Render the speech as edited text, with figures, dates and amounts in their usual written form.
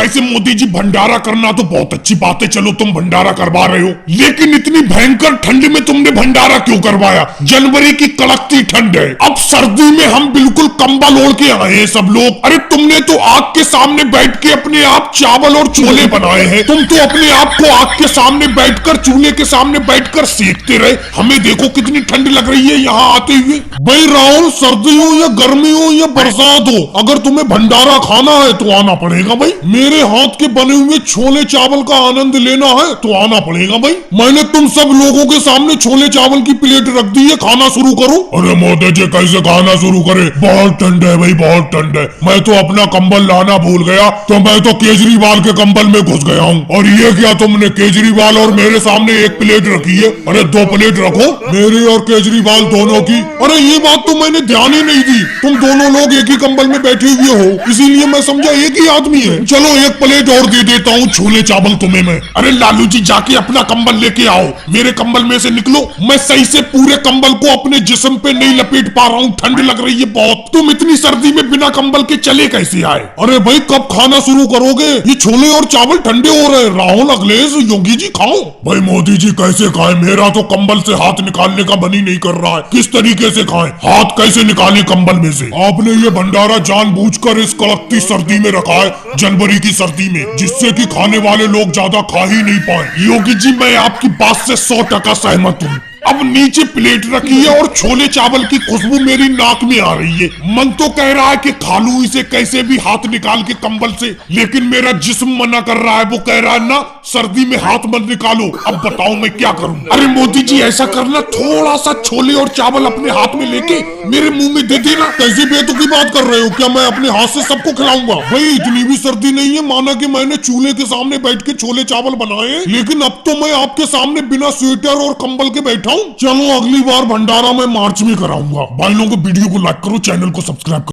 वैसे मोदी जी भंडारा करना तो बहुत अच्छी बात है, चलो तुम भंडारा करवा रहे हो, लेकिन इतनी भयंकर ठंड में तुमने भंडारा क्यों करवाया? जनवरी की कड़कती ठंड है, अब सर्दी में हम बिल्कुल कंबल ओढ़ के आए हैं सब लोग। अरे तुमने तो आग के सामने बैठ के अपने आप चावल और छोले बनाए हैं, तुम तो अपने आप को आग के सामने बैठकर चूल्हे के सामने बैठकर सेकते रहे। हमें देखो कितनी ठंड लग रही है यहाँ आते हुए। भाई राहुल, सर्दी हो या गर्मी हो या बरसात हो, अगर तुम्हें भंडारा खाना है तो आना पड़ेगा भाई। मेरे हाथ के बने हुए छोले चावल का आनंद लेना है तो आना पड़ेगा भाई। मैंने तुम सब लोगों के सामने छोले चावल की प्लेट रख दी है, खाना शुरू करो। अरे मोदी जी कैसे खाना शुरू करे, बहुत ठंड है भाई, बहुत ठंड है। मैं तो अपना कंबल लाना भूल गया, तो मैं तो केजरीवाल के कंबल में घुस गया हूँ। और ये क्या तुमने केजरीवाल और मेरे सामने एक प्लेट रखी है? अरे 2 प्लेट रखो, मेरी और केजरीवाल दोनों की। अरे ये बात तो मैंने ध्यान ही नहीं दी, तुम दोनों लोग एक ही कंबल में बैठे हुए हो, इसीलिए मैं समझा एक ही आदमी है। चलो 1 प्लेट और दे देता हूँ छोले चावल तुम्हें मैं। अरे लालू जी जाके अपना कंबल लेके आओ, मेरे कंबल में से निकलो। मैं सही से पूरे कंबल को अपने जिस्म पे नहीं लपेट पा रहा हूँ, ठंड लग रही है बहुत। तुम इतनी सर्दी में बिना कंबल के चले कैसे आए? अरे भाई कब खाना शुरू करोगे? ये छोले और चावल ठंडे हो रहे। राहुल, अखिलेश, योगी जी खाओ। भाई मोदी जी कैसे खाए, मेरा तो कंबल से हाथ निकालने का मन ही नहीं कर रहा है। किस तरीके से खाएं, हाथ कैसे निकालें कंबल में से? आपने ये भंडारा जानबूझकर इस कड़कती सर्दी में रखा है, जनवरी की सर्दी में, जिससे कि खाने वाले लोग ज्यादा खा ही नहीं पाए। योगी जी मैं आपकी बात से 100% सहमत हूँ। अब नीचे प्लेट रखी है और छोले चावल की खुशबू मेरी नाक में आ रही है। मन तो कह रहा है कि खा लूं इसे कैसे भी हाथ निकाल के कंबल से, लेकिन मेरा जिस्म मना कर रहा है। वो कह रहा है ना सर्दी में हाथ मत निकालो। अब बताओ मैं क्या करूं? अरे मोदी जी ऐसा करना, थोड़ा सा छोले और चावल अपने हाथ में लेके मेरे मुंह में दे देना। कैसी बेतुकी बात कर रहे हो? क्या मैं अपने हाथ से सबको खिलाऊंगा? भाई इतनी भी सर्दी नहीं है, माना कि मैंने चूल्हे के सामने बैठ के छोले चावल बनाए, लेकिन अब तो मैं आपके सामने बिना स्वेटर और कंबल के बैठा। चलो अगली बार भंडारा मैं मार्च में कराऊंगा। भाई लोगों को वीडियो को लाइक करो, चैनल को सब्सक्राइब करो।